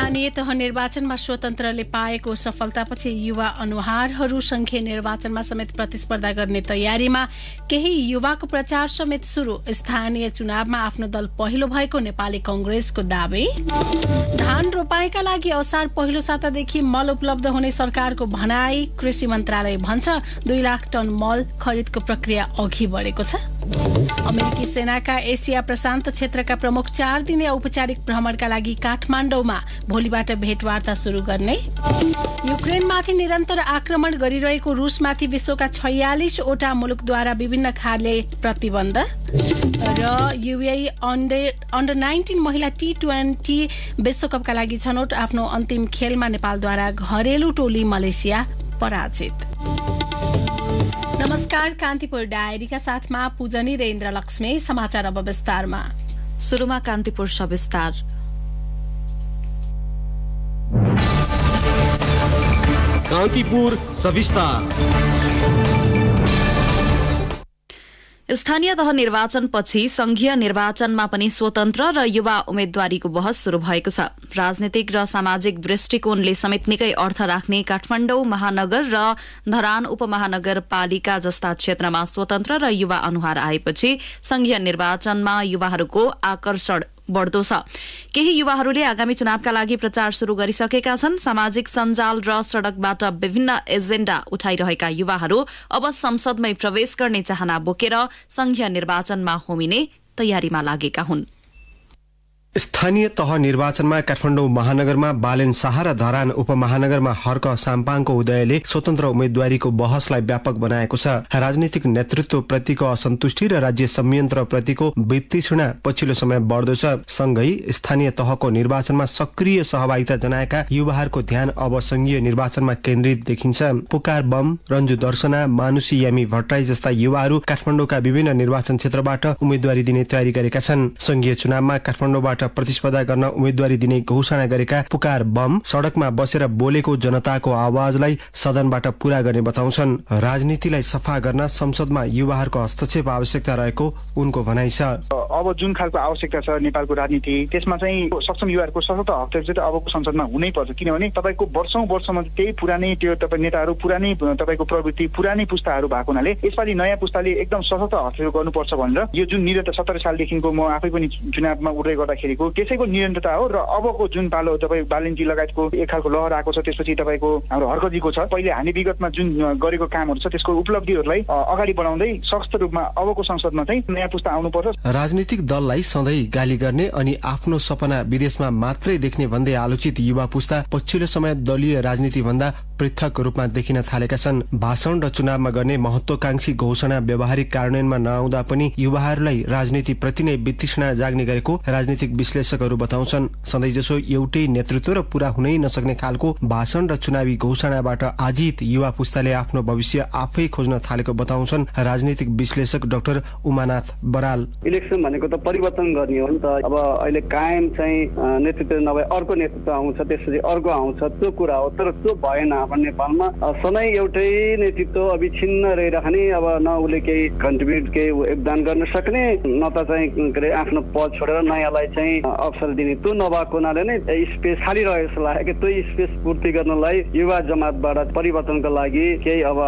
स्थानीय तह निर्वाचनमा स्वतन्त्रले पाएको सफलतापछि युवा अनुहारहरू संघीय निर्वाचनमा समेत प्रतिस्पर्धा गर्ने तयारीमा। केही युवाको प्रचार समेत सुरु। स्थानीय चुनावमा आफ्नो दल पहिलो भएको नेपाली कांग्रेसको दावी। धान रोपाइका लागि असार पहिलो सातादेखि मल उपलब्ध हुने सरकारको भनाई। कृषि मन्त्रालय भन्छ 2 लाख टन मल खरिदको प्रक्रिया अघि बढेको छ। अमेरिकी सेनाका एसिया प्रशान्त क्षेत्रका प्रमुख 4 दिने औपचारिक भ्रमणका लागि काठमाडौँमा भोलिबाट भेटवार्ता सुरु गर्ने। युक्रेनमाथि निरन्तर आक्रमण गरिरहेको रुसमाथि विश्वका 46 वटा मुलुकद्वारा विभिन्न खाले प्रतिबन्ध। र युएई अन्डर 19 महिला T20 विश्वकपका लागि छनौट। आफ्नो अन्तिम खेलमा नेपालद्वारा घरेलु टोली मलेसिया पराजित। नमस्कार, कान्तिपुर डायरीका साथमा पूजनी र इन्द्रलक्ष्मी। समाचार अब विस्तारमा। सुरुमा कान्तिपुर सविस्तार। कान्तिपुर सविस्तार। स्थानीय तह निर्वाचनपछि संघीय निर्वाचनमा पनि स्वतन्त्र र युवा उम्मेद्वारीको बहस शुरू भएको छ। राजनीतिक र सामाजिक दृष्टिकोणले समेत निकै अर्थ राख्ने काठमाडौँ महानगर र धरान उपमहानगरपालिका जस्ता क्षेत्रमा स्वतन्त्र र युवा अनुहार आएपछि संघीय निर्वाचनमा युवाहरूको आकर्षण बढ्दो छ। केही युवाहरूले आगामी चुनावका लागि प्रचार शुरू गरिसकेका छन्। सामाजिक सञ्जाल र सड़कबाट विभिन्न एजेण्डा उठाइरहेका युवाहरू अब संसदमै प्रवेश गर्ने चाहना बोकेर संघीय निर्वाचनमा होमिने तयारीमा लागेका हुन्। स्थानीय तह निर्वाचनमा काठमाडौँ महानगरमा बालेन शाह र धरान उपमहानगरमा हर्क साम्पाङको उदयले स्वतन्त्र उम्मेद्वारीको बहसलाई व्यापक बनाएको छ। राजनीतिक नेतृत्व प्रतिको असन्तुष्टि र राज्य संयन्त्र प्रतिको वितृष्णा पछिल्लो समय बढ्दो छ। सँगै स्थानीय तहको निर्वाचनमा सक्रिय सहभागिता जनाएका युवाहरूको ध्यान अब संघीय निर्वाचनमा केन्द्रित देखिन्छ। पुकार बम, रञ्जु दर्शना, मानुषी यामी भट्टराई जस्ता युवाहरू काठमाडौँका विभिन्न निर्वाचन क्षेत्रबाट उम्मेद्वारी दिने तयारी गरेका छन्। संघीय चुनावमा काठमाडौँबाट प्रतिस्पर्धा गर्न उम्मेद्वारी दिने घोषणा गरेका पुकार बम सड़कमा बसेर बोलेको जनताको आवाजलाई सदनबाट पूरा गर्ने बताउँछन्। राजनीतिलाई सफा गर्न संसदमा युवाहरूको हस्तक्षेप आवश्यकता रहेको उनको भनाइ छ। अब जुन खालको आवश्यकता छ नेपालको राजनीति, त्यसमा चाहिँ सक्षम युवाहरूको सशक्त हस्तक्षेप चाहिँ अबको संसदमा हुनै पर्छ। किनभने तपाईको वर्षौं त्यही पुरानै त्यो तपाईँ नेताहरू पुरानै तपाईको प्रवृत्ति पुरानै पुस्ताहरू भएको हुनाले यसपालि नयाँ पुस्ताले एकदम सशक्त हस्तक्षेप गर्नुपर्छ भनेर यो जुन निरन्तर 17 सालदेखिको म आफै पनि चुनावमा उड्दै गर्दाखेरि त्यसैको निरन्तरता हो। र अबको जुन पालो तपाईँ बालेनजी लगायतको एक खालको लहर आएको छ। त्यसपछि तपाईँको हाम्रो हर्कजीको छ। पहिले हामी विगतमा जुन गरेको कामहरू छ त्यसको उपलब्धिहरूलाई अगाडि बढाउँदै सशक्त रूपमा अबको संसदमा चाहिँ नयाँ पुस्ता आउनुपर्छ। राजनीतिक दललाई सधैँ गाली गर्ने अनि आफ्नो सपना विदेशमा मात्रै देख्ने भन्दै आलोचित युवा पुस्ता पछिल्लो समय दलीय राजनीति भन्दा पृथक रूपमा देखिन थालेका छन्। भाषण र चुनावमा गर्ने महत्वाकांक्षी घोषणा व्यावहारिक कार्यान्वयनमा नआउँदा पनि युवाहरूलाई राजनीति प्रति नै वितृष्णा जाग्ने गरेको राजनीतिक विश्लेषकहरू बताउँछन्। सधैँजसो एउटै नेतृत्व र पूरा हुनै नसक्ने खालको भाषण र चुनावी घोषणाबाट आजित युवा पुस्ताले आफ्नो भविष्य आफै खोज्न थालेको बताउँछन् राजनीतिक विश्लेषक डाक्टर उमानाथ बराल। इलेक्सन भनेको त परिवर्तन गर्ने हो नि त। अब अहिले कायम चाहिँ नेतृत्व नभए अर्को नेतृत्व आउँछ, त्यसपछि अर्को आउँछ, त्यो कुरा हो। तर त्यो भएन। अब नेपालमा सधैँ एउटै नेतृत्व अविच्छिन्न रहिरहने, अब न उसले केही कन्ट्रिब्युट केही योगदान गर्न सक्ने, न त चाहिँ आफ्नो पद छोडेर नयाँलाई चाहिँ अवसर दिने, त्यो नभएको हुनाले नै स्पेस खाली रहेको जस्तो लाग्यो। त्यो स्पेस पूर्ति गर्नलाई युवा जमातबाट परिवर्तनको लागि केही अब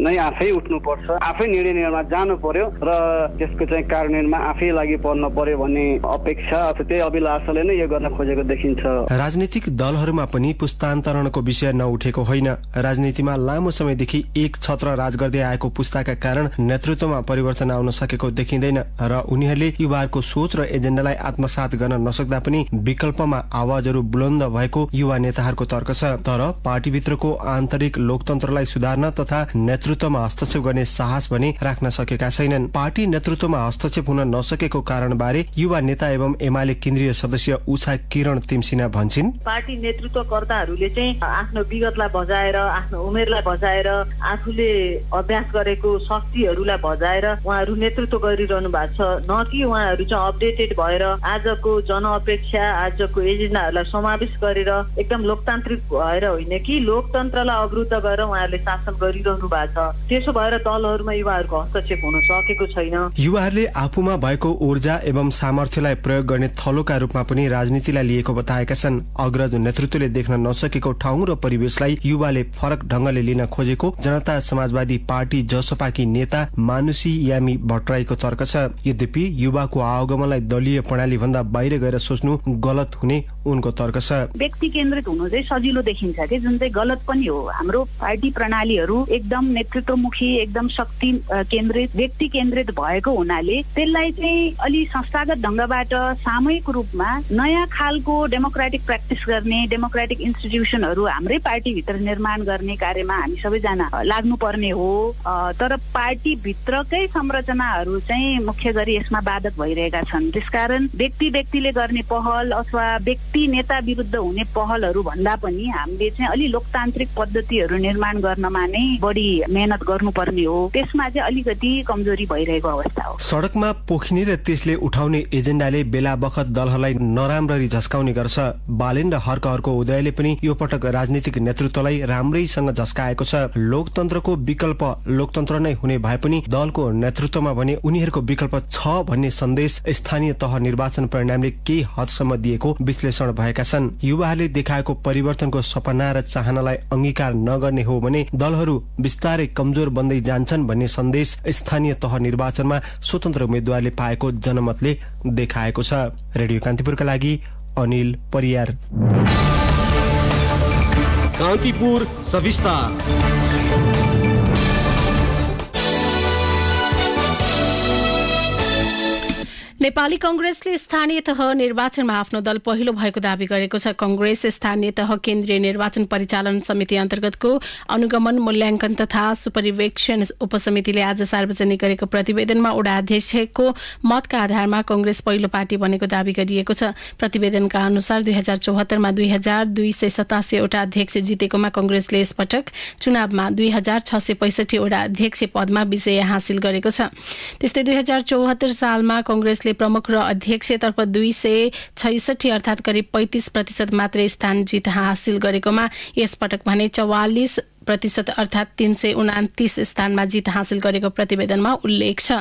नै आफै उठ्नुपर्छ, आफै निर्णय लिनमा जानु पर्यो र त्यसको चाहिँ कार्यान्वयनमा आफै लागि पर्न पर्यो भन्ने अपेक्षा अथवा त्यही अभिलाषाले नै यो गर्न खोजेको देखिन्छ। राजनीतिक दलहरूमा पनि पुस्तान्तरणको विषय नउठेको होइन। राजनीतिमा लामो समयदेखि एक छत्र राज गर्दै आएको पुस्ताका कारण नेतृत्वमा परिवर्तन आउन सकेको देखिँदैन र उनीहरूले युवाहरूको सोच र एजेन्डालाई आत्मसात गर्न नसक्दा पनि विकल्पमा आवाजहरू बुलन्द भएको युवा नेताहरूको तर्क छ। तर पार्टीभित्रको आन्तरिक लोकतन्त्रलाई सुधार्न तथा नेतृत्वमा हस्तक्षेप गर्ने साहस भने राख्न सकेका छैनन्। पार्टी नेतृत्वमा हस्तक्षेप हुन नसकेको कारणबारे युवा नेता एवं एमाले केन्द्रीय सदस्य उषा किरण तिमसिना भन्छिन्। पार्टी नेतृत्वकर्ताहरूले चाहिँ आफ्नो विगतलाई बजाएर बजाएर आफ्नो उमेरलाई बजाएर आफूले अभ्यास गरेको शक्तिहरूलाई बजाएर उहाँहरू नेतृत्व गरिरहनु भएको छ, न कि उहाँहरू चाहिँ अपडेटेड भएर आजको जनअपेक्षा आजको एजेन्डाहरूलाई समावेश गरेर एकदम लोकतान्त्रिक भएर होइन कि लोकतन्त्रलाई अवरुद्ध गरेर उहाँहरूले शासन गरिरहनु भएको छ। त्यसो भएर दलहरूमा युवाहरूको हस्तक्षेप हुन सकेको छैन। युवाहरूले आफूमा भएको ऊर्जा एवं सामर्थ्यलाई प्रयोग गर्ने थलोका रूपमा पनि राजनीतिलाई लिएको बताएका छन्। अग्रज नेतृत्वले देख्न नसकेको ठाउँ र परिवेशलाई युवाले फरक ढंगले लिन खोजेको जनता समाजवादी पार्टी जसपाकी नेता मानुषी यामी भट्टराईको तर्क छ। यद्यपि युवाको आगमनलाई दलीय प्रणाली भन्दा बाहिर गएर सोच्नु गलत हुने उनको तर्क छ। व्यक्ति केन्द्रित हुनु चाहिँ सजिलो देखिन्छ कि, जुन चाहिँ गलत पनि हो। हाम्रो पार्टी प्रणालीहरू एकदम नेतृत्वमुखी, एकदम शक्ति केन्द्रित, व्यक्ति केन्द्रित भएको हुनाले त्यसलाई चाहिँ अलि संस्थागत ढंगबाट सामूहिक रूपमा नयाँ खालको डेमोक्रेटिक प्र्याक्टिस गर्ने, डेमोक्रेटिक इन्स्टिट्युसनहरू हाम्रै पार्टीभित्र निर्माण गर्ने कार्यमा हामी सबैजना लाग्नुपर्ने हो। तर पार्टी भित्रकै संरचनाहरू चाहिँ मुख्य गरी यसमा बाधक भइरहेका छन्। त्यसकारण व्यक्तिले गर्ने पहल अथवा व्यक्ति नेता विरुद्ध हुने पहलहरू भन्दा पनि हामीले चाहिँ अलि लोकतान्त्रिक पद्धतिहरू निर्माण गर्नमा नै बढी मेहनत गर्नुपर्ने हो। त्यसमा चाहिँ अलिकति कमजोरी भइरहेको अवस्था हो। सडकमा पोखिने र त्यसले उठाउने एजेन्डाले बेला बखत दलहरूलाई नराम्ररी झस्काउने गर्छ। बालेन र हर्कहरूको उदयले पनि यो पटक राजनीतिक नेतृत्वलाई राम्रैसँग झस्काएको छ। लोकतन्त्रको विकल्प लोकतन्त्र नै हुने भए पनि दलको नेतृत्वमा भने उनीहरूको विकल्प छ भन्ने सन्देश स्थानीय तह निर्वाचन परिणामले केही हदसम्म दिएको विश्लेषण भएका छन्। युवाहरूले देखाएको परिवर्तनको सपना र चाहनालाई अंगीकार नगर्ने हो भने दलहरू बिस्तारै कमजोर बन्दै जान्छन् भन्ने सन्देश स्थानीय तह निर्वाचनमा स्वतन्त्र उम्मेद्वारले पाएको जनमतले देखाएको छ। रेडियो कान्तिपुरका लागि अनिल परियार। कान्तिपुर सविस्तार। नेपाली कंग्रेसले स्थानीय तह निर्वाचनमा आफ्नो दल पहिलो भएको दावी गरेको छ। कंग्रेस स्थानीय तह केन्द्रीय निर्वाचन परिचालन समिति अन्तर्गतको अनुगमन मूल्याङ्कन तथा सुपरिवेक्षण उपसमितिले आज सार्वजनिक गरेको प्रतिवेदनमा वडा अध्यक्षको मतका आधारमा कंग्रेस पहिलो पार्टी बनेको दावी गरिएको छ। प्रतिवेदनका अनुसार 2074 मा 2287 वटा अध्यक्ष जितेकोमा कंग्रेसले यसपटक चुनावमा 2665 वटा अध्यक्ष पदमा विजय हासिल गरेको छ। त्यस्तै 2074 सालमा कंग्रेसले प्रमुख र अध्यक्षतर्फ 266 अर्थात करिब 35% मात्रै स्थान जित हासिल गरेकोमा यसपटक भने 44% अर्थात 329 स्थानमा जित हासिल गरेको प्रतिवेदनमा उल्लेख छ।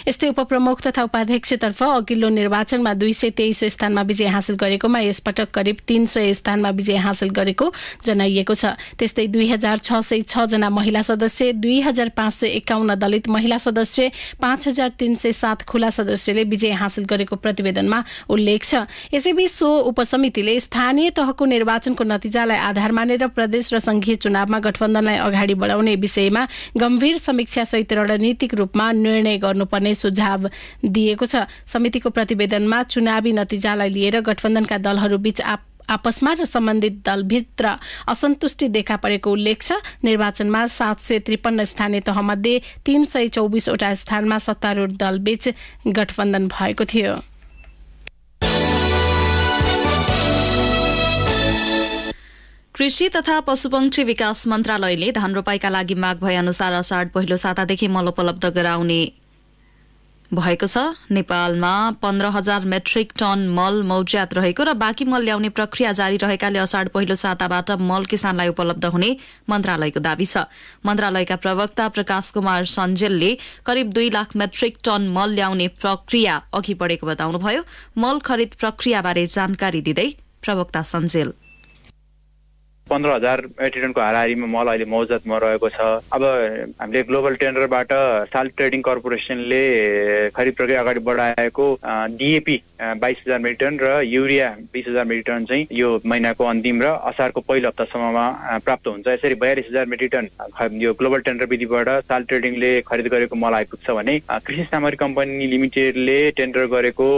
यस्तै उपप्रमुख तथा उपाध्यक्षतर्फ अघिल्लो निर्वाचनमा 223 स्थानमा विजय हासिल गरेकोमा यसपटक करिब 300 स्थानमा विजय हासिल गरेको जनाइएको छ। त्यस्तै 2606 जना महिला सदस्य, 2551 दलित महिला सदस्य, 5307 खुला सदस्यले विजय हासिल गरेको प्रतिवेदनमा उल्लेख छ। यसैबीच सो उपसमितिले स्थानीय तहको निर्वाचनको नतिजालाई आधार मानेर प्रदेश र संघीय चुनावमा गठबन्धनलाई अगाडि बढाउने विषयमा गम्भीर समीक्षा सहित रणनीतिक रूपमा निर्णय गर्नुपर्ने सुझाव दिएको छ। समितिको प्रतिवेदनमा चुनावी नतिजालाई लिएर गठबन्धनका दलहरू बीच आपसमा र सम्बन्धित दलभित्र असन्तुष्टि देखा परेको उल्लेख छ। निर्वाचनमा 753 स्थानीय तहमध्ये 324 वटा स्थानमा सत्तारूढ दलबीच गठबन्धन भएको थियो। कृषि तथा पशुपक्षी विकास मन्त्रालयले धान रोपाईका लागि माग भए अनुसार असाढ पहिलो सातादेखि मल उपलब्ध गराउने भएको छ। नेपालमा 15,000 मेट्रिक टन मल मौज्यात रहेको र बाँकी मल ल्याउने प्रक्रिया जारी रहेकाले असाढ पहिलो साताबाट मल किसानलाई उपलब्ध हुने मन्त्रालयको दावी छ। मन्त्रालयका प्रवक्ता प्रकाश कुमार सञ्जेलले करिब 2 लाख मेट्रिक टन मल ल्याउने प्रक्रिया अघि बढेको बताउनुभयो। मल खरिद प्रक्रियाबारे जानकारी दिँदै प्रवक्ता सञ्जेल 15,000 मेट्रिक टनको हाराहारीमा मल अहिले मौजतमा रहेको छ। अब हामीले ग्लोबल टेन्डरबाट साल ट्रेडिङ कर्पोरेसनले खरिद प्रक्रिया अगाडि बढाएको डिएपी 22,000 मेट्रिक टन र युरिया 20,000 मेट्रिक टन चाहिँ यो महिनाको अन्तिम र असारको पहिलो हप्तासम्ममा प्राप्त हुन्छ। यसरी 42,000 मेट्रिक टन यो ग्लोबल टेन्डर विधिबाट साल ट्रेडिङले खरिद गरेको मल आइपुग्छ भने कृषि सामग्री कम्पनी लिमिटेडले टेन्डर गरेको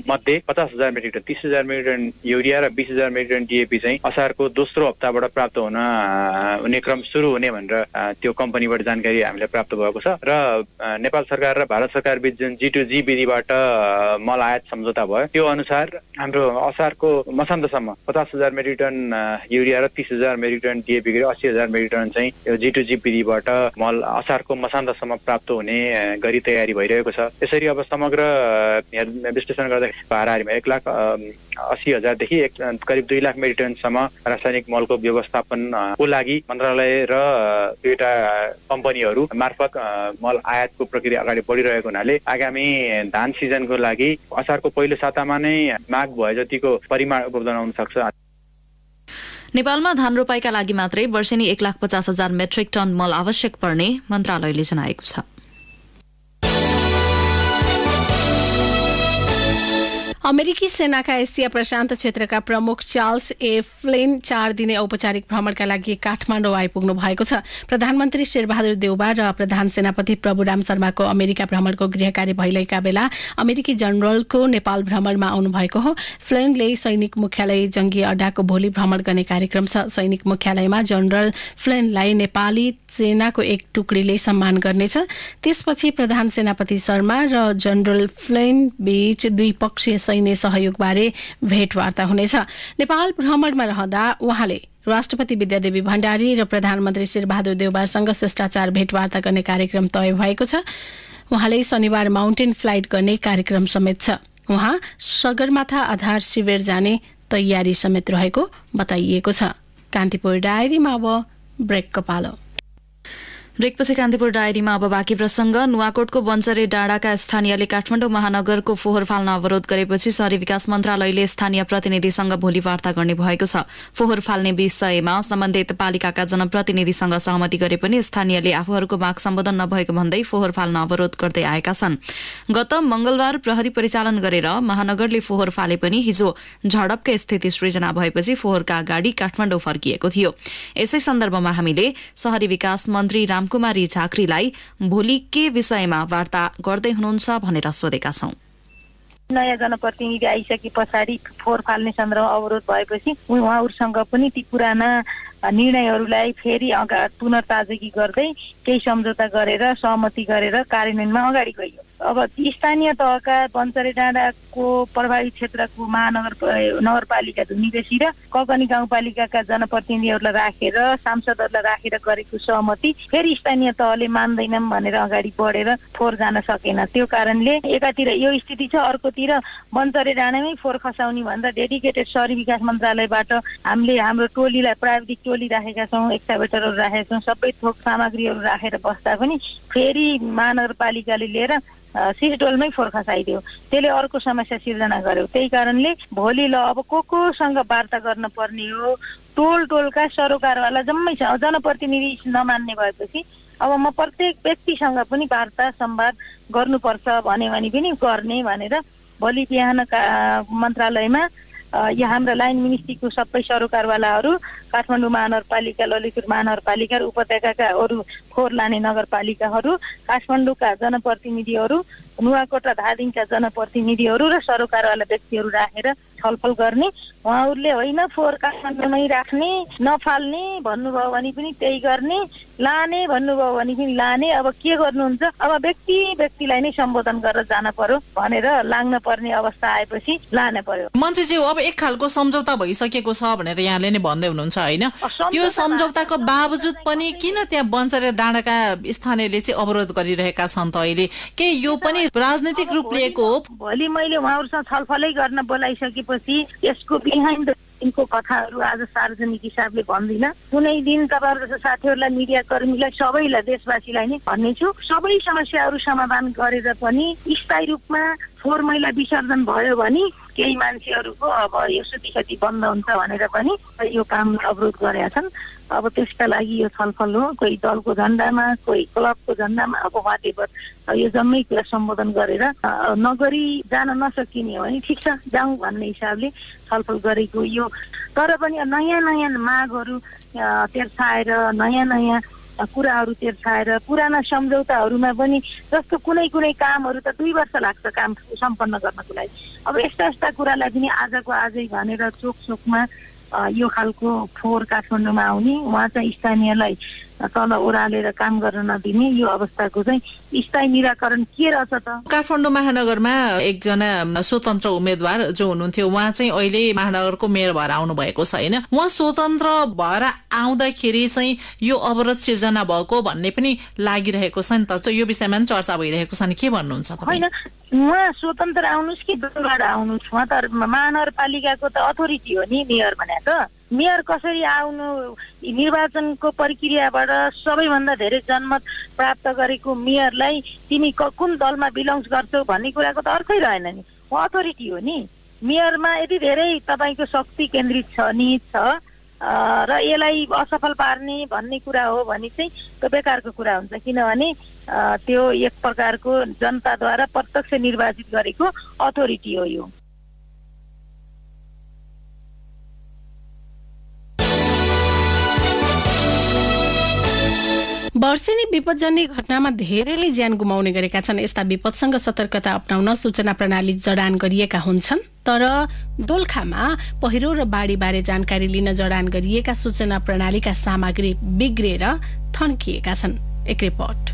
मध्ये 50,000 metric ton, 30,000 metric ton urea र 20,000 मेट्रिक टन डिएपी चाहिँ असारको दोस्रो हप्ताबाट प्राप्त हुने क्रम सुरु हुने भनेर त्यो कम्पनीबाट जानकारी हामीलाई प्राप्त भएको छ। र नेपाल सरकार र भारत सरकार बीच जुन G2G विधिबाट मल आयात सम्झौता भयो त्यो अनुसार हाम्रो असारको मसान्तसम्म 50,000 मेट्रिक टन युरिया र 30,000 मेट्रिक टन डिएपी गरी 80,000 मेट्रिक टन चाहिँ यो G2G विधिबाट मल असारको मसान्तसम्म प्राप्त हुने गरी तयारी भइरहेको छ। यसरी अब समग्र विश्लेषण गर्दा हाराहारीमा 1,80,000 देखि करिब 2 लाख मेट्रिक टनसम्म रासायनिक मलको व्यवस्थापनको लागि मन्त्रालय र दुईटा कम्पनीहरू मार्फत मल आयातको प्रक्रिया अगाडि बढिरहेको हुनाले आगामी धान सिजनको लागि असारको पहिलो सातामा नै माग भए जतिको परिमाण उपलब्ध हुन सक्छ। नेपालमा धान रोपाइका लागि मात्रै वर्षेनी 1,50,000 मेट्रिक टन मल आवश्यक पर्ने मन्त्रालयले जनाएको छ। अमेरिकी सेनाका एसिया प्रशान्त क्षेत्रका प्रमुख चार्ल्स ए फ्लिन 4 दिने औपचारिक भ्रमणका लागि काठमाडौँ आइपुग्नु भएको छ। प्रधानमन्त्री शेरबहादुर देउबा र प्रधान सेनापति प्रभुराम शर्माको अमेरिका भ्रमणको गृहकार्य भइरहेका बेला अमेरिकी जनरलको नेपाल भ्रमणमा आउनुभएको हो। फ्लिनले सैनिक मुख्यालय जंगी अड्डाको भोलि भ्रमण गर्ने कार्यक्रम छ। सैनिक मुख्यालयमा जनरल फ्लिनलाई नेपाली सेनाको एक टुकडीले सम्मान गर्नेछ। त्यसपछि प्रधान सेनापति शर्मा र जनरल फ्लिन बीच द्विपक्षीय सैन्य सहयोगबारे भेटवार्ता हुनेछ। नेपाल भ्रमणमा रहँदा उहाँले राष्ट्रपति विद्यादेवी भण्डारी र प्रधानमन्त्री शेरबहादुर देउबासँग शिष्टाचार भेटवार्ता गर्ने कार्यक्रम तय भएको छ। उहाँले शनिबार माउन्टेन फ्लाइट गर्ने कार्यक्रम समेत छ। उहाँ सगरमाथा आधार शिविर जाने तयारी समेत रहेको बताइएको छ। कान्तिपुर डायरीमा अब ब्रेकको पालो। ब्रेकपछि कान्तिपुर डायरीमा अब बाँकी प्रसंग। नुवाकोटको बन्चरे डाँडाका स्थानीयले काठमाडौँ महानगरको फोहोर फाल्न अवरोध गरेपछि शहरी विकास मन्त्रालयले स्थानीय प्रतिनिधिसँग भोलि वार्ता गर्ने भएको छ। फोहोर फाल्ने विषयमा सम्बन्धित पालिकाका जनप्रतिनिधिसँग सहमति गरे पनि स्थानीयले आफूहरूको माग सम्बोधन नभएको भन्दै फोहोर फाल्न अवरोध गर्दै आएका छन्। गत मंगलबार प्रहरी परिचालन गरेर महानगरले फोहोर फाले पनि हिजो झडपकै स्थिति सृजना भएपछि फोहोरका गाडी काठमाडौँ फर्किएको थियो। यसै सन्दर्भमा हामीले शहरी विकास मन्त्री कुमारी झाँक्रीलाई भोलि के विषयमा वार्ता गर्दै हुनुहुन्छ भनेर सोधेका छौं। नयाँ जनप्रतिनिधि आइसके पछाडि फोहोर फाल्ने सन्दर्भमा अवरोध भएपछि उहाँहरूसँग पनि ती पुराना निर्णयहरूलाई फेरि पुनर्ताजगी गर्दै केही सम्झौता गरेर सहमति गरेर कार्यान्वयनमा अगाडि गइयो। अब स्थानीय तहका बन्चरे डाँडाको प्रभावित क्षेत्रको नगरपालिका धुनीबेसी र ककनी गाउँपालिकाका जनप्रतिनिधिहरूलाई राखेर सांसदहरूलाई राखेर गरेको सहमति फेरि स्थानीय तहले मान्दैनन् भनेर अगाडि बढेर फोहोर जान सकेन। त्यो कारणले एकातिर यो स्थिति छ, अर्कोतिर बन्चरे डाँडामै फोहोर खसाउने भन्दा डेडिकेटेड शहरी विकास मन्त्रालयबाट हामीले हाम्रो टोलीलाई प्राविधिक टोली राखेका छौँ, एक्सकाभेटरहरू राखेका छौँ, सबै थोक सामग्रीहरू राखेर बस्दा पनि फेरि महानगरपालिकाले लिएर सिसडोलमै फोहोर खसाइदियो। त्यसले अर्को समस्या सिर्जना गर्यो। त्यही कारणले भोलि ल अब कोसँग वार्ता गर्न पर्ने हो, टोलका सरोकारवाला जम्मै छ। जनप्रतिनिधि नमान्ने भएपछि अब म प्रत्येक व्यक्तिसँग पनि वार्ता संवाद गर्नुपर्छ भने पनि गर्ने भनेर भोलि बिहान मन्त्रालयमा यहाँ हाम्रा लाइन मिनिस्ट्रीको सबै सरोकारवालाहरू, काठमाडौँ महानगरपालिका, ललितपुर महानगरपालिका र उपत्यकाका अरू फोहोर लाने नगरपालिकाहरू, काठमाडौँका जनप्रतिनिधिहरू, नुवाकोट र धादिङका जनप्रतिनिधिहरू र सरोकारवाला व्यक्तिहरू राखेर छलफल गर्ने। उहाँहरूले होइन फोहोर काठमाडौँमै राख्ने, नफाल्ने भन्नुभयो भने पनि त्यही गर्ने, लाने भन्नुभयो भने पनि लाने। अब के गर्नुहुन्छ? अब व्यक्तिलाई नै सम्बोधन गरेर जान पर्यो भनेर लाग्न पर्ने अवस्था आएपछि लान पर्यो। मन्त्रीज्यू, अब एक खालको सम्झौता भइसकेको छ भनेर यहाँले नै भन्दै हुनुहुन्छ होइन? त्यो सम्झौताको बावजुद पनि किन त्यहाँ बन्चरे डाँडाका स्थानीयले चाहिँ अवरोध गरिरहेका छन् त अहिले? के यो पनि राजनीतिक रूप लिएको हो? भोलि मैले उहाँहरूसँग छलफलै गर्न बोलाइसकेपछि यसको बिहाइन्ड यिनको कथाहरू आज सार्वजनिक हिसाबले भन्दिनँ। कुनै दिन तपाईँहरू जस्तो साथीहरूलाई, मिडिया कर्मीलाई, सबैलाई, देशवासीलाई नै भन्नेछु, सबै समस्याहरू समाधान गरेर पनि स्थायी रूपमा फोहोर मैला विसर्जन भयो भने केही मान्छेहरूको अब यो सुतिखती बन्द हुन्छ भनेर पनि यो काम अवरोध गरेका छन्। अब त्यसका लागि यो छलफल हो। कोही दलको झन्डामा, कोही क्लबको झन्डामा, अब वाटेभर यो जम्मै कुरा सम्बोधन गरेर नगरी जान नसकिने हो भने ठिक छ, जाउँ भन्ने हिसाबले छलफल गरेको यो। तर पनि नयाँ नयाँ मागहरू तेर्साएर, नयाँ नयाँ कुराहरू तेर्साएर, पुराना सम्झौताहरूमा पनि जस्तो कुनै कामहरू त 2 वर्ष लाग्छ काम सम्पन्न गर्नको लागि। अब यस्ता कुरालाई पनि आजको आजै भनेर चोकमा यो खालको फोहोर काठमाडौँमा आउने, उहाँ चाहिँ स्थानीयलाई तल ओह्रालेर काम गर्न नदिने, यो अवस्थाको चाहिँ स्थायी निराकरण के रहेछ त? काठमाडौँ महानगरमा एकजना स्वतन्त्र उम्मेदवार जो हुनुहुन्थ्यो, उहाँ चाहिँ अहिले महानगरको मेयर भएर आउनु भएको छ होइन? उहाँ स्वतन्त्र भएर आउँदाखेरि चाहिँ यो अवरोध सिर्जना भएको भन्ने पनि लागिरहेको छ नि त। यो विषयमा पनि चर्चा भइरहेको छ नि, के भन्नुहुन्छ तपाईँ? होइन, उहाँ स्वतन्त्र आउनुहोस् कि दलबाट आउनुहोस्, उहाँ त महानगरपालिकाको त अथोरिटी हो नि मेयर भने त। मेयर कसरी आउनु, निर्वाचनको प्रक्रियाबाट सबैभन्दा धेरै जनमत प्राप्त गरेको मेयरलाई तिमी कुन दलमा बिलोङ्स गर्छौ भन्ने कुराको त अर्थै रहेन नि। उहाँ अथोरिटी हो नि। मेयरमा यति धेरै तपाईँको शक्ति केन्द्रित छ, निहित छ र यसलाई असफल पार्ने भन्ने कुरा हो भने चाहिँ त्यो बेकारको कुरा हुन्छ। किनभने त्यो एक प्रकारको जनताद्वारा प्रत्यक्ष निर्वाचित गरेको अथोरिटी हो यो। वर्षेनी विपदजन्य घटनामा धेरैले ज्यान गुमाउने गरेका छन्। यस्ता विपदसँग सतर्कता अपनाउन सूचना प्रणाली जडान गरिएका हुन्छन्। तर दोलखामा पहिरो र बाढीबारे जानकारी लिन जडान गरिएका सूचना प्रणालीका सामग्री बिग्रेर थन्किएका छन्। एक रिपोर्ट।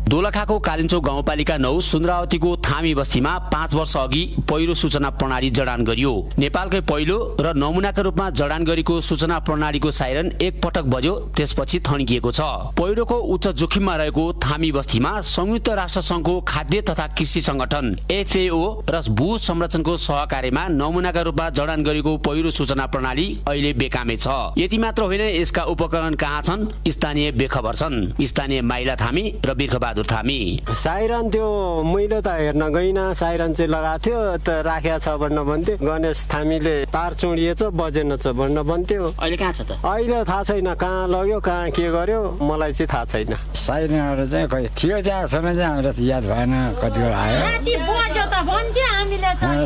दोलखाको कालिन्चोक गाउँपालिका 9 सुन्द्रावतीको थामी बस्तीमा 5 वर्ष अघि पहिरो सूचना प्रणाली जडान गरियो। नेपालकै पहिलो र नमुनाका रूपमा जडान गरेको सूचना प्रणालीको साइरन एक पटक बज्यो, त्यसपछि थन्किएको छ। पहिरोको उच्च जोखिममा रहेको थामी बस्तीमा संयुक्त राष्ट्र संघको खाद्य तथा कृषि संगठन FAO र भू संरक्षणको सहकार्यमा नमुनाका रूपमा जडान गरेको पहिरो सूचना प्रणाली अहिले बेकामै छ। यति मात्र होइन, यसका उपकरण कहाँ छन्? स्थानीय बेखबर छन्। स्थानीय माइला थामी र बिर्खबहादुर थामी। साइरन त्यो मैले त हेर्न गइनँ, साइरन चाहिँ लगाएको थियो त राखेको छ भन्न भन्थ्यो। गणेश थामीले तार चुडिएछ बजेन छ भन्न भन्थ्यो। अहिले कहाँ छ त? अहिले थाहा छैन कहाँ लग्यो, कहाँ के गर्यो, मलाई चाहिँ थाहा छैन। साइरनहरू चाहिँ खै थियो त्यहाँ समय चाहिँ हामीलाई त याद भएन, कति बेला आयो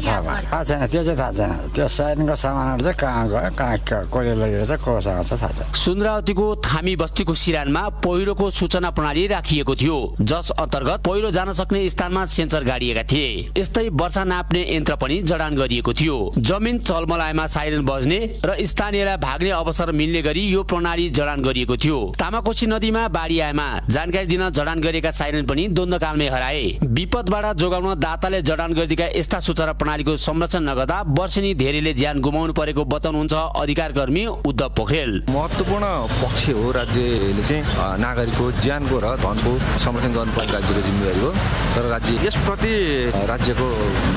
थाहा छैन। त्यो चाहिँ थाहा छैन। त्यो साइरनको सामानहरू चाहिँ कहाँ गयो, कहाँ कसले लगेर चाहिँ कोसँग छ थाहा छैन। सुन्द्रावतीको थामी बस्तीको सिरानमा पहिरोको सूचना प्रणाली राखिएको थियो, जस अन्तर्गत पहिरो जान सक्ने स्थानमा सेन्सर गाडिएका थिए। यस्तै वर्षा नाप्ने यन्त्र पनि जडान गरिएको थियो। जमिन चलमलाएमा साइरन बज्ने र स्थानीयलाई भाग्ने अवसर मिल्ने गरी यो प्रणाली जडान गरिएको थियो। तामाकोशी नदीमा बाढी आएमा जानकारी दिन जडान गरिएका साइरन पनि द्वन्द्वकालमै हराए। विपदबाट जोगाउन दाताले जडान गरिदिएका यस्ता सूचना प्रणालीको संरक्षण नगर्दा वर्षेनी धेरैले ज्यान गुमाउनु परेको बताउनुहुन्छ अधिकारकर्मी उद्धव पोखरेल। महत्त्वपूर्ण पक्ष हो राज्यले चाहिँ नागरिकको ज्यानको र धनको संरक्षण गर्नुपर्ने राज्यको जिम्मेवारी हो। तर राज्य यसप्रति राज्यको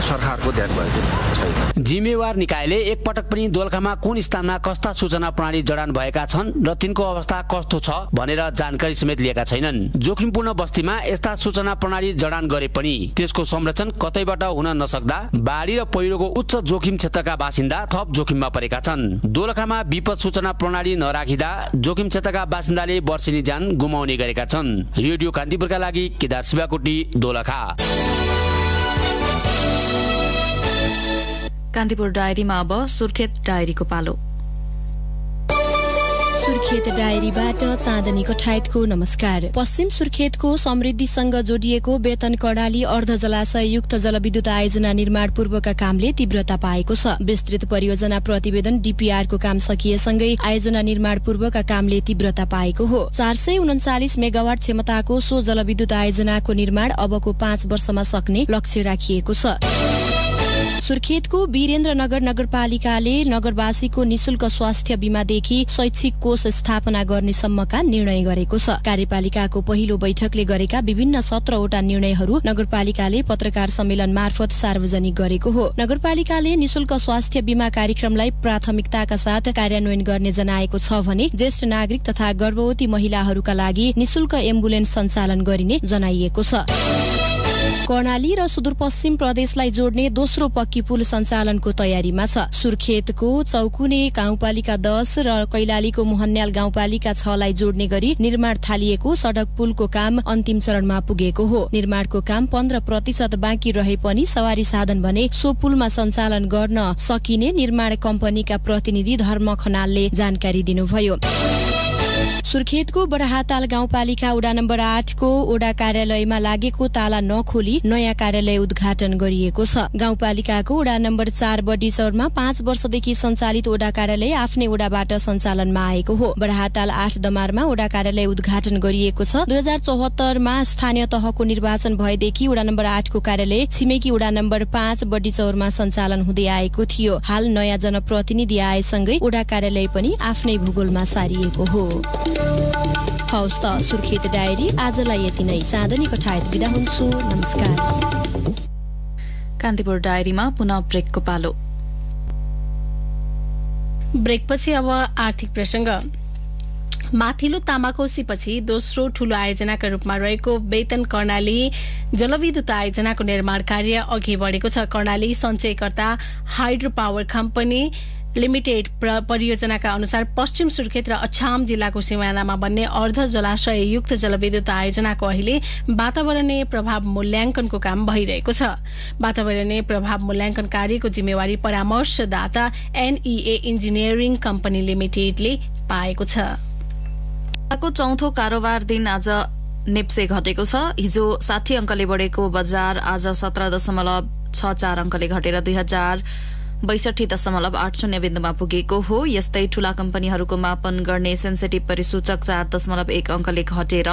सरकारको ध्यान भएको छैन। जिम्मेवार निकायले एकपटक पनि दोलखामा कुन स्थानमा कस्ता सूचना प्रणाली जडान भएका छन् र तिनको अवस्था कस्तो छ भनेर जानकारी समेत लिएका छैनन्। जोखिमपूर्ण बस्तीमा यस्ता सूचना प्रणाली जडान गरे पनि त्यसको संरक्षण कतैबाट हुन नसक्दा बाढी र पहिरोको उच्च जोखिम क्षेत्रका बासिन्दा थप जोखिममा परेका छन्। दोलखामा विपद सूचना प्रणाली नराखिँदा जोखिम क्षेत्रका बासिन्दाले वर्षेनी ज्यान गुमाउने गरेका छन्। रेडियो कान्तिपुरका लागि केदार शिवाकोटी, दोलखा। कान्तिपुर डायरीमा अब सुर्खेत डायरीको पालो। सुर्खेत डायरीबाट चाँदनी कठायतको नमस्कार। पश्चिम सुर्खेतको समृद्धिसँग जोडिएको बेतन कर्णाली अर्ध जलाशय युक्त जलविद्युत आयोजना निर्माण पूर्वका कामले तीव्रता पाएको छ। विस्तृत परियोजना प्रतिवेदन DPR को काम सकिएसँगै आयोजना निर्माण पूर्वका कामले तीव्रता पाएको हो। 439 मेगावाट क्षमताको सो जलविद्युत आयोजनाको निर्माण अबको 5 वर्षमा सक्ने लक्ष्य राखिएको छ। सुर्खेतको वीरेन्द्रनगर नगरपालिकाले नगरवासीको निशुल्क स्वास्थ्य बीमादेखि शैक्षिक कोष स्थापना गर्ने सम्मका निर्णय गरेको छ। कार्यपालिकाको पहिलो बैठकले गरेका विभिन्न 17वटा निर्णयहरू नगरपालिकाले पत्रकार सम्मेलन मार्फत सार्वजनिक गरेको हो। नगरपालिकाले निशुल्क स्वास्थ्य बीमा कार्यक्रमलाई प्राथमिकताका साथ कार्यान्वयन गर्ने जनाएको छ भने ज्येष्ठ नागरिक तथा गर्भवती महिलाहरूका लागि निशुल्क एम्बुलेन्स सञ्चालन गरिने जनाइएको छ। कर्णाली र सुदूरपश्चिम प्रदेशलाई जोड्ने दोस्रो पक्की पुल सञ्चालनको तयारीमा छ। सुर्खेतको चौकुने गाउँपालिका 10 र कैलालीको मोहन्याल गाउँपालिका 6 लाई जोड्ने गरी निर्माण थालिएको सड़क पुलको काम अन्तिम चरणमा पुगेको हो। निर्माणको काम 15% बाँकी रहे पनि सवारी साधन भने सो पुलमा सञ्चालन गर्न सकिने निर्माण कम्पनीका प्रतिनिधि धर्म खनालले जानकारी दिनुभयो। सुर्खेतको बडाहाताल गाउँपालिका वडा नम्बर 8 को वडा कार्यालयमा लागेको ताला नखोली नयाँ कार्यालय उद्घाटन गरिएको छ। गाउँपालिकाको वडा नम्बर 4 बडीचौरमा 5 वर्षदेखि सञ्चालित वडा कार्यालय आफ्नै वडाबाट सञ्चालनमा आएको हो। बडाहाताल 8 दमारमा वडा कार्यालय उद्घाटन गरिएको छ। 2074 मा स्थानीय तहको निर्वाचन भएदेखि वडा नम्बर 8 को कार्यालय छिमेकी वडा नम्बर 5 बडीचौरमा सञ्चालन हुँदै आएको थियो। हाल नयाँ जनप्रतिनिधि आएसँगै वडा कार्यालय पनि आफ्नै भूगोलमा सारिएको हो। हवस् त सुर्खेत डायरी आजलाई यति नै। चाँदनी कठायत बिदा हुन्छु। नमस्कार। कान्तिपुर डायरीमा पुनः ब्रेकको पालो। ब्रेकपछि अब आर्थिक प्रसंग। माथिल्लो तामाकोसीपछि दोस्रो ठूलो आयोजनाका रूपमा रहेको वेतन कर्णाली जलविद्युत आयोजनाको निर्माण कार्य अघि बढेको छ। कर्णाली सञ्चयकर्ता हाइड्रो पावर कम्पनी लिमिटेड परियोजनाका अनुसार पश्चिम सुर्खेत र अछाम जिल्लाको सिमानामा बन्ने अर्ध जलाशय युक्त जलविद्युत आयोजनाको अहिले वातावरणीय प्रभाव मूल्याङ्कनको काम भइरहेको छ। वातावरणीय प्रभाव मूल्याङ्कन कार्यको जिम्मेवारी परामर्शदाता एनईए इन्जिनियरिङ कम्पनी लिमिटेडले पाएको छ। चौथो कारोबार दिन आज नेप्से घटेको छ। हिजो 60 अंकले बढेको बजार आज 17.64 अंकले घटेर 2062.80 बिन्दुमा पुगेको हो। यस्तै ठूला कम्पनीहरूको मापन गर्ने सेन्सिटिभ परिसूचक 4.1 अंकले घटेर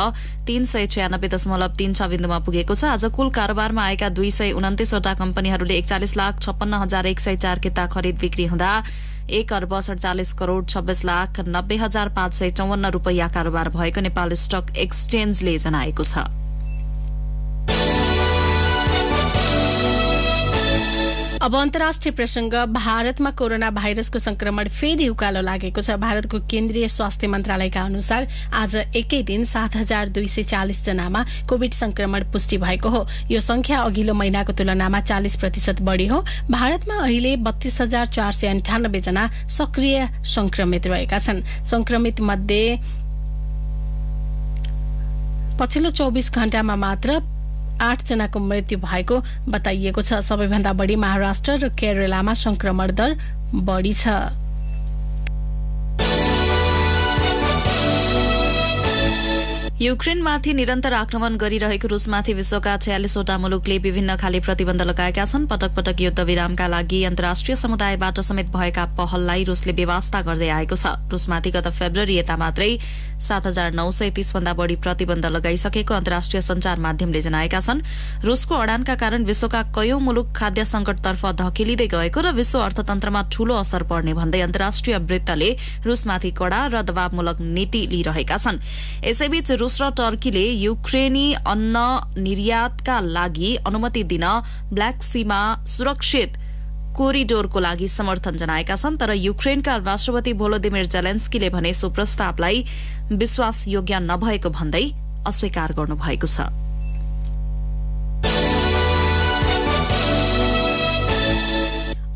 396.36 बिन्दुमा पुगेको छ। आज कुल कारोबारमा आएका 229 वटा कम्पनीहरूले 41,56,104 किता खरिद बिक्री हुँदा 1,47,26,90,554 रुपैयाँ कारोबार भएको नेपाल स्टक एक्सचेन्जले जनाएको छ। अब अन्तर्राष्ट्रिय प्रसंग। भारतमा कोरोना भाइरसको संक्रमण फेरि उकालो लागेको छ। भारतको केन्द्रीय स्वास्थ्य मन्त्रालयका अनुसार आज एकै दिन 7,240 जनामा कोविड संक्रमण पुष्टि भएको हो। यो संख्या अघिल्लो महिनाको तुलनामा 40% बढी हो। भारतमा अहिले 32,498 जना सक्रिय संक्रमित रहेका छन्। संक्रमित मध्ये पछिल्लो 24 घण्टामा मात्र 8 जनाको मृत्यु भएको बताइएको छ। सबैभन्दा बढी महाराष्ट्र र केरलामा संक्रमण दर बढी छ। युक्रेनमाथि निरन्तर आक्रमण गरिरहेको रुसमाथि विश्वका 46 वटा मुलुकले विभिन्न खाले प्रतिबन्ध लगाएका छन्। पटक पटक युद्ध विरामका लागि अन्तर्राष्ट्रिय समुदायबाट समेत भएका पहललाई रुसले बेवास्ता गर्दै आएको छ। रुसमाथि गत फेब्रुअरी यता मात्रै 7,930 भन्दा बढ़ी प्रतिबन्ध लगाइसकेको अन्तर्राष्ट्रिय संचार माध्यमले जनाएका छन्। रुसको अडानका कारण विश्वका कयौं मुलुक खाद्य संकटतर्फ धकेलिँदै गएको र विश्व अर्थतन्त्रमा ठूलो असर पर्ने भन्दै अन्तर्राष्ट्रिय वृत्तले रुसमाथि कड़ा र दबावमूलक नीति लिइरहेका छन्। यसैबीच रुस र टर्कीले युक्रेनी अन्न निर्यातका लागि अनुमति दिन ब्ल्याक सीमा सुरक्षित कोरिडोरको लागि समर्थन जनाएका छन्। तर युक्रेनका राष्ट्रपति भोलोदिमिर जेलेन्स्कीले भने सो प्रस्तावलाई विश्वासयोग्य नभएको भन्दै अस्वीकार गर्नुभएको छ।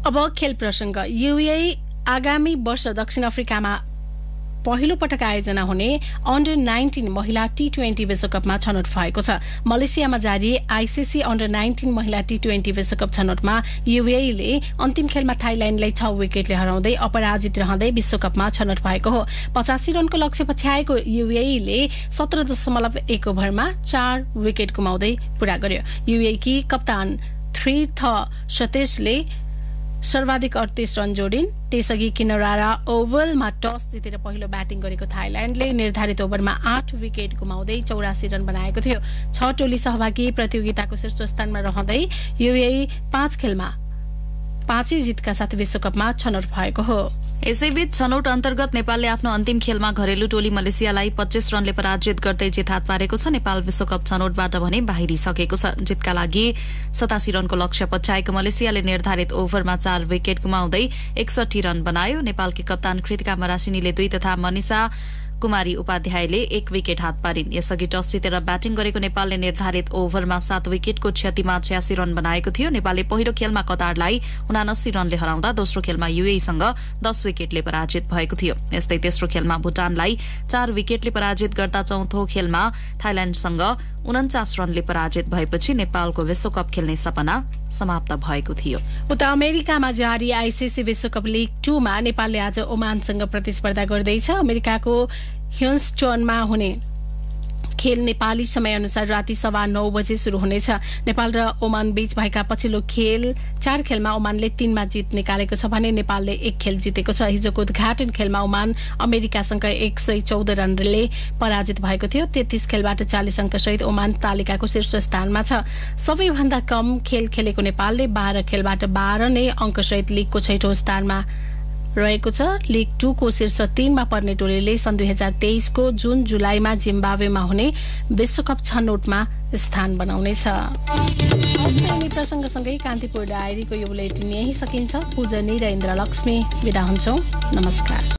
अब खेल प्रसंग। यूएई आगामी वर्ष दक्षिण अफ्रिकामा पहिलो पटक आयोजना हुने अन्डर 19 महिला T20 विश्वकपमा छनौट भएको छ। मलेसियामा जारी आईसीसी अन्डर 19 महिला T20 विश्वकप छनौटमा यूएईले अन्तिम खेलमा थाइल्याण्डलाई 6 विकेटले हराउँदै अपराजित रहँदै विश्वकपमा छनौट भएको हो। 85 रनको लक्ष्य पछ्याएको यूएईले 17.1 ओभरमा 4 विकेट गुमाउँदै पूरा गर्यो। यूएईकी कप्तान थ्रीथ सतेशले सर्वाधिक 38 रन जोडिन्। त्यसअघि किनरारा ओभलमा टस जितेर पहिलो ब्याटिङ गरेको थाइल्याण्डले निर्धारित ओभरमा 8 विकेट गुमाउँदै 84 रन बनाएको थियो। 6 टोली सहभागी प्रतियोगिताको शीर्ष स्थानमा रहँदै यूएई 5 खेलमा 5 जितका साथ विश्वकपमा छनौट भएको हो। यसैबीच छनौट अन्तर्गत नेपालले आफ्नो अन्तिम खेलमा घरेलु टोली मलेसियालाई 25 रनले पराजित गर्दै जित हात पारेको छ। नेपाल विश्वकप छनौटबाट भने बाहिरिसकेको छ। जितका लागि 87 रनको लक्ष्य पछ्याएको मलेसियाले निर्धारित ओभरमा 4 विकेट गुमाउँदै 61 रन बनायो। नेपालकी कप्तान कृतिका मरासिनीले 2 तथा मनिषा कुमारी उपाध्यायले 1 विकेट हात पारिन्। यसअघि टस जितेर ब्याटिङ गरेको नेपालले निर्धारित ओभरमा 7 विकेटको क्षतिमा 86 रन बनाएको थियो। नेपालले पहिलो खेलमा कतारलाई 79 रनले हराउँदा दोस्रो खेलमा यूएईसँग 10 विकेटले पराजित भएको थियो। यस्तै तेस्रो खेलमा भुटानलाई 4 विकेटले पराजित गर्दा चौथो खेलमा थाइल्याण्डसँग 49 रनले पराजित भएपछि नेपालको विश्वकप खेल्ने सपना समाप्त भएको थियो। उता अमेरिकामा जारी आइसिसी विश्वकप लिग 2 मा नेपालले आज ओमानसँग प्रतिस्पर्धा गर्दैछ। अमेरिकाको ह्युस्टनमा हुने खेल नेपाली समय अनुसार राति 9:15 बजे शुरू हुनेछ। नेपाल र ओमान बीच भएका पछिल्लो 4 खेलमा ओमानले 3 मा जित निकालेको छ भने नेपालले 1 खेल जितेको छ। हिजोको उद्घाटन खेलमा ओमान अमेरिकासँग 114 रनले पराजित भएको थियो। 33 खेलबाट 40 अङ्क सहित ओमान तालिकाको शीर्ष स्थानमा छ। सबैभन्दा कम खेल खेलेको नेपालले 12 खेलबाट 12 नै अङ्क सहित लिगको 6औं स्थानमा रहेको छ। लिग 2 को शीर्ष 3 मा पर्ने टोलीले सन् 2023 को जुन जुलाईमा जिम्बाब्वेमा हुने विश्वकप छनौटमा स्थान बनाउनेछ। प्रसङ्गसँगै कान्तिपुर डायरीको यो बुलेटिन यही सकिन्छ। पूजनी र इन्द्रलक्ष्मी बिदा हुन्छौं। नमस्कार।